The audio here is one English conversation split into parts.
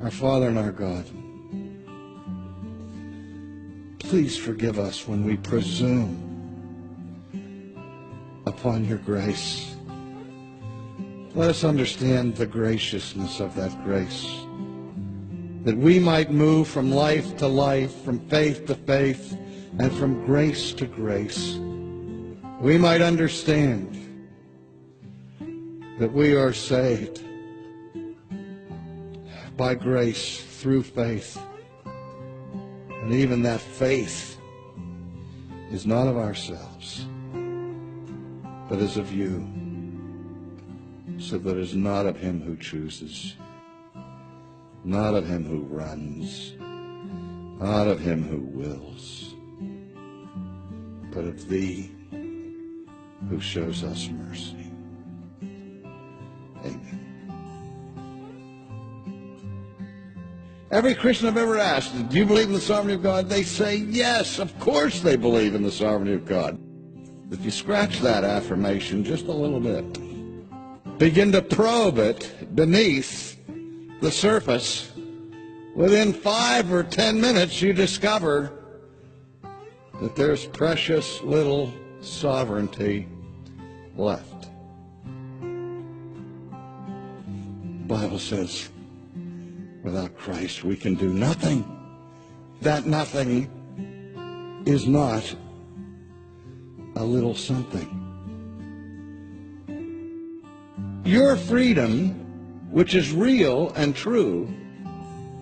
Our Father and our God, please forgive us when we presume upon your grace. Let us understand the graciousness of that grace, that we might move from life to life, from faith to faith, and from grace to grace. We might understand that we are saved by grace through faith, and even that faith is not of ourselves, but is of you, so that it is not of him who chooses, not of him who runs, not of him who wills, but of thee who shows us mercy. Amen. Every Christian I've ever asked, do you believe in the sovereignty of God? They say yes, of course they believe in the sovereignty of God. If you scratch that affirmation just a little bit, begin to probe it beneath the surface, within 5 or 10 minutes you discover that there's precious little sovereignty left. The Bible says, without Christ we can do nothing. That nothing is not a little something. Your freedom, which is real and true,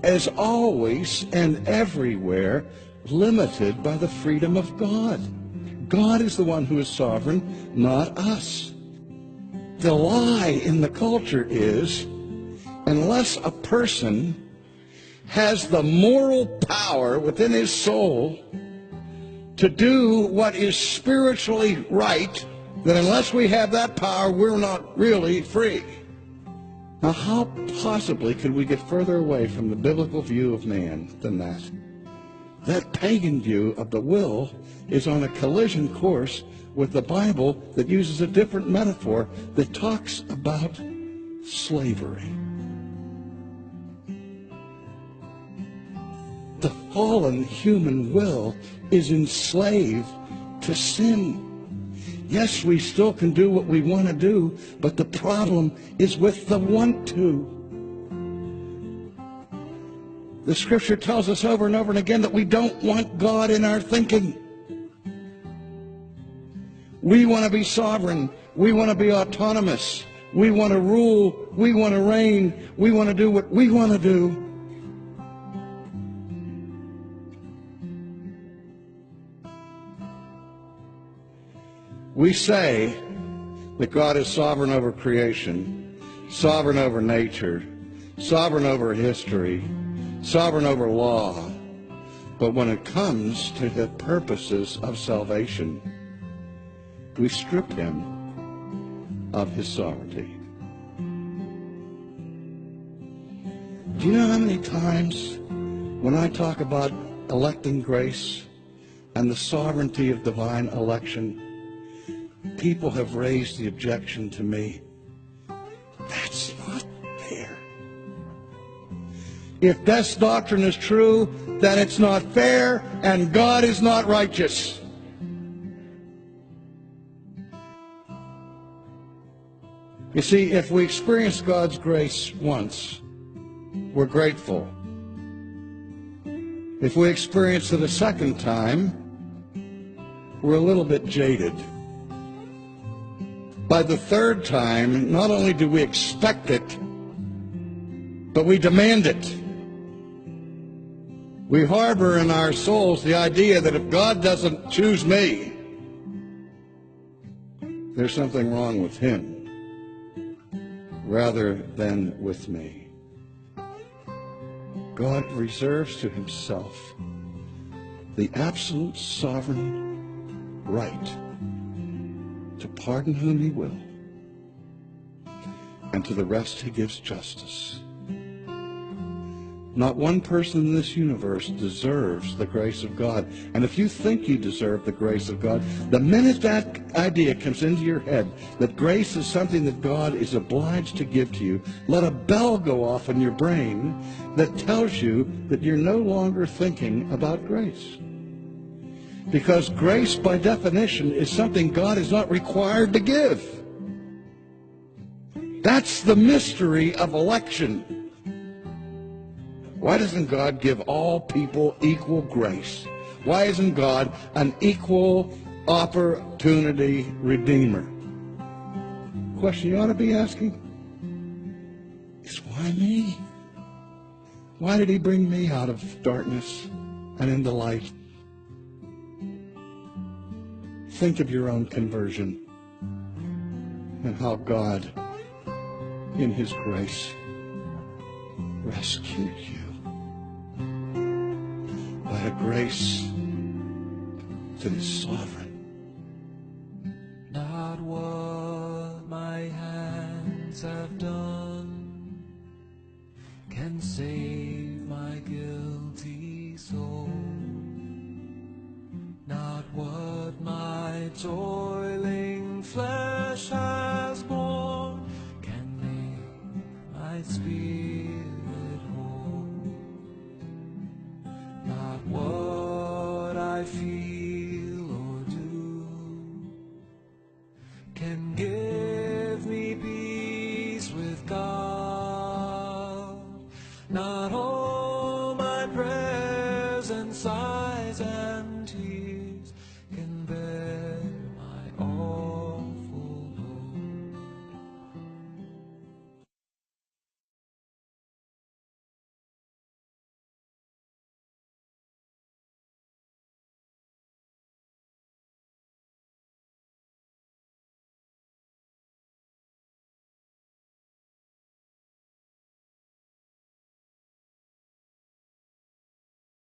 is always and everywhere limited by the freedom of God. God is the one who is sovereign, not us. The lie in the culture is, unless a person has the moral power within his soul to do what is spiritually right, then unless we have that power, we're not really free. Now, how possibly could we get further away from the biblical view of man than that? That pagan view of the will is on a collision course with the Bible that uses a different metaphor that talks about slavery. The fallen human will is enslaved to sin. Yes, we still can do what we want to do, but the problem is with the want to. The Scripture tells us over and over and again that we don't want God in our thinking. We want to be sovereign. We want to be autonomous. We want to rule. We want to reign. We want to do what we want to do. We say that God is sovereign over creation, sovereign over nature, sovereign over history, sovereign over law. But when it comes to the purposes of salvation, we strip him of his sovereignty. Do you know how many times when I talk about electing grace and the sovereignty of divine election, people have raised the objection to me, that's not fair. If this doctrine is true, then it's not fair and God is not righteous. You see, if we experience God's grace once, we're grateful. If we experience it a second time, we're a little bit jaded. By the third time, not only do we expect it, but we demand it. We harbor in our souls the idea that if God doesn't choose me, there's something wrong with him rather than with me. God reserves to himself the absolute sovereign right to pardon whom he will, and to the rest he gives justice. Not one person in this universe deserves the grace of God. And if you think you deserve the grace of God, the minute that idea comes into your head that grace is something that God is obliged to give to you, let a bell go off in your brain that tells you that you're no longer thinking about grace. Because grace, by definition, is something God is not required to give. That's the mystery of election. Why doesn't God give all people equal grace? Why isn't God an equal opportunity redeemer? The question you ought to be asking is, why me? Why did he bring me out of darkness and into light? Think of your own conversion and how God, in his grace, rescued you by a grace that is sovereign. Not what my hands have done can save my guilty soul. Not what my toiling flesh has borne can make my spirit whole. Not what I feel or do can give me peace with God. Not all my prayers and sighs